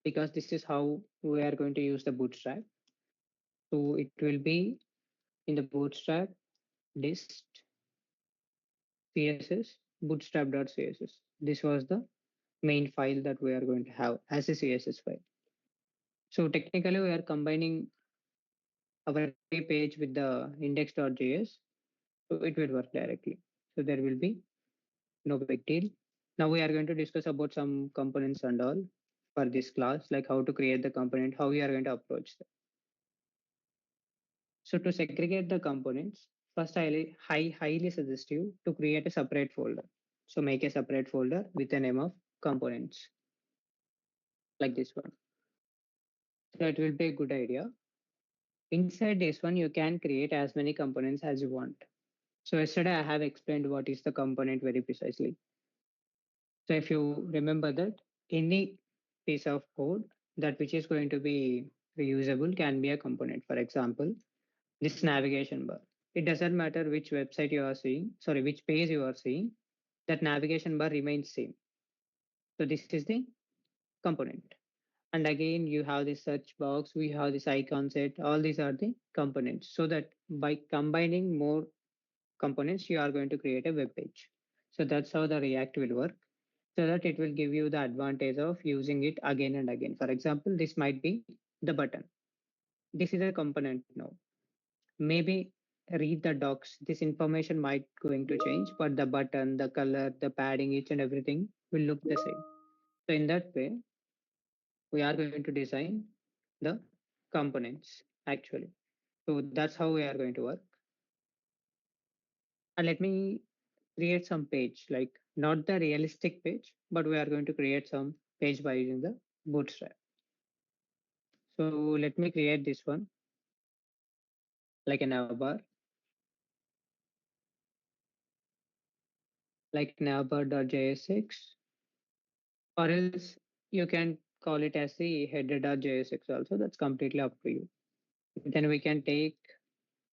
because this is how we are going to use the Bootstrap. So it will be in the Bootstrap list CSS bootstrap.css. This was the main file that we are going to have as a CSS file. So technically, we are combining our query page with the index.js, so it will work directly. So there will be no big deal. Now we are going to discuss about some components and all for this class, like how to create the component, how we are going to approach them. So to segregate the components, first highly suggest you to create a separate folder. So make a separate folder with the name of components like this one. So it will be a good idea. Inside this one, you can create as many components as you want. So yesterday I have explained what is the component very precisely. So if you remember that any piece of code that which is going to be reusable can be a component. For example, this navigation bar. It doesn't matter which website you are seeing, sorry, which page you are seeing, that navigation bar remains same. So this is the component. And again, you have this search box, we have this icon set, all these are the components. So that by combining more components, you are going to create a web page. So that's how the React will work. So that it will give you the advantage of using it again and again. For example, this might be the button. This is a component now. Maybe read the docs. This information might going to change, but the button, the color, the padding, each and everything will look the same. So in that way, we are going to design the components actually. So that's how we are going to work. And let me create some page, like not the realistic page, but we are going to create some page by using the Bootstrap. So let me create this one like an navbar, like navbar.jsx, or else you can call it as the header.jsx also. That's completely up to you. Then we can take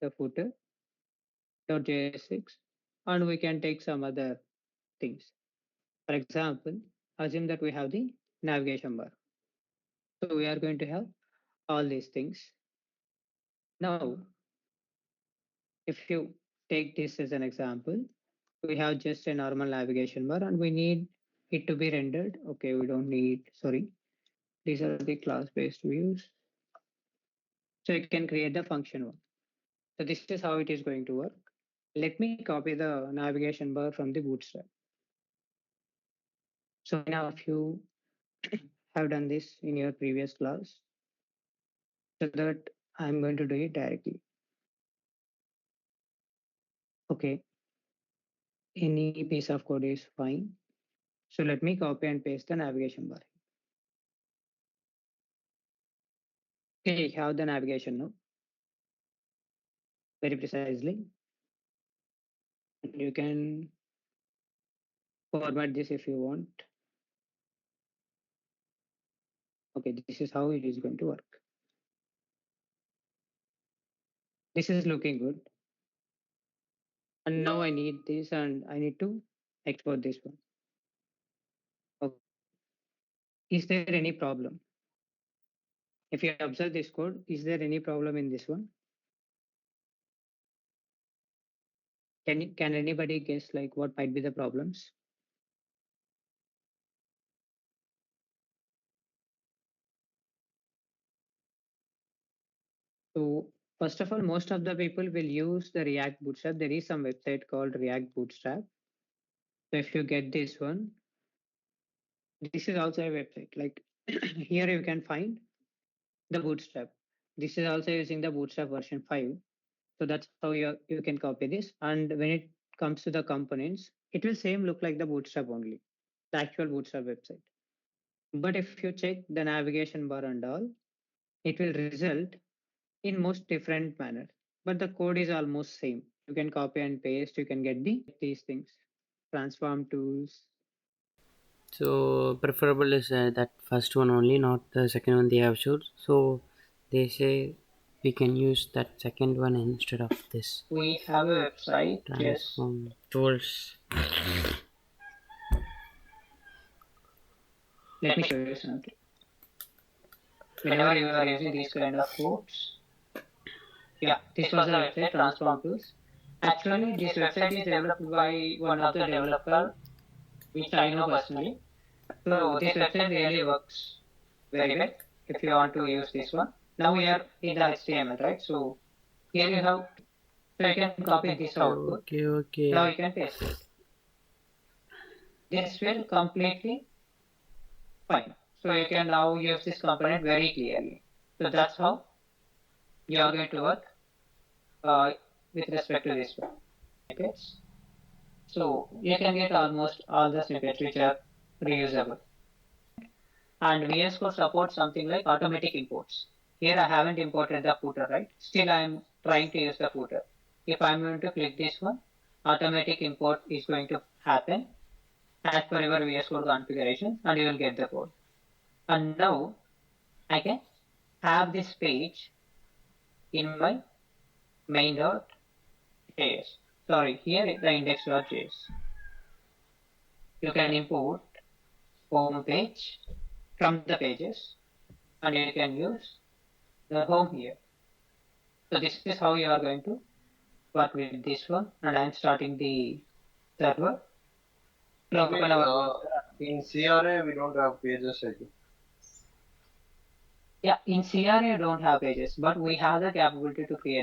the footer.jsx and we can take some other things. For example, assume that we have the navigation bar. So we are going to have all these things. Now, if you take this as an example, we have just a normal navigation bar and we need it to be rendered. Okay, we don't need, sorry, these are the class-based views. So you can create the function one. So this is how it is going to work. Let me copy the navigation bar from the Bootstrap. So now if you have done this in your previous class, so that I'm going to do it directly. Okay, any piece of code is fine. So let me copy and paste the navigation bar. Okay, have the navigation now very precisely. You can format this if you want. Okay, this is how it is going to work. This is looking good. And now I need this and I need to export this one. Okay. Is there any problem? If you observe this code, is there any problem in this one? Can anybody guess like what might be the problems? So first of all, most of the people will use the React Bootstrap. There is some website called React Bootstrap. So if you get this one, this is also a website. Like here you can find the Bootstrap. This is also using the Bootstrap version 5. So that's how you can copy this. And when it comes to the components, it will same look like the Bootstrap only, the actual Bootstrap website. But if you check the navigation bar and all, it will result in most different manner. But the code is almost same. You can copy and paste. You can get these things, transform tools. So preferable is that first one only, not the second one they have showed. So they say we can use that second one instead of this We have a website. Yes. transform tools. Let me show you something. Whenever you are using these kind of codes, yeah, this was the website Transform Tools. Actually, this website is developed by one of the developer, which I know personally. So this website really works very well if you want to use this one. Now we are in the HTML, right? So here you have, so you can copy this output. Okay, Now okay. you can paste it. This will completely fine. So you can now use this component very clearly. So that's how you are going to work uh, with respect to this one. Snippets. So you can get almost all the snippets which are reusable. And VS Code supports something like automatic imports. Here I haven't imported the footer, right? Still I am trying to use the footer. If I'm going to click this one, automatic import is going to happen as per your VS Code configuration and you will get the code. And now I can have this page in my main.js. Sorry, here is the index.js. You can import home page from the pages and you can use the home here. So this is how you are going to work with this one and I'm starting the server to open Wait, our browser. in CRA we don't have pages, I think. Yeah, in CRA don't have pages, but we have the capability to create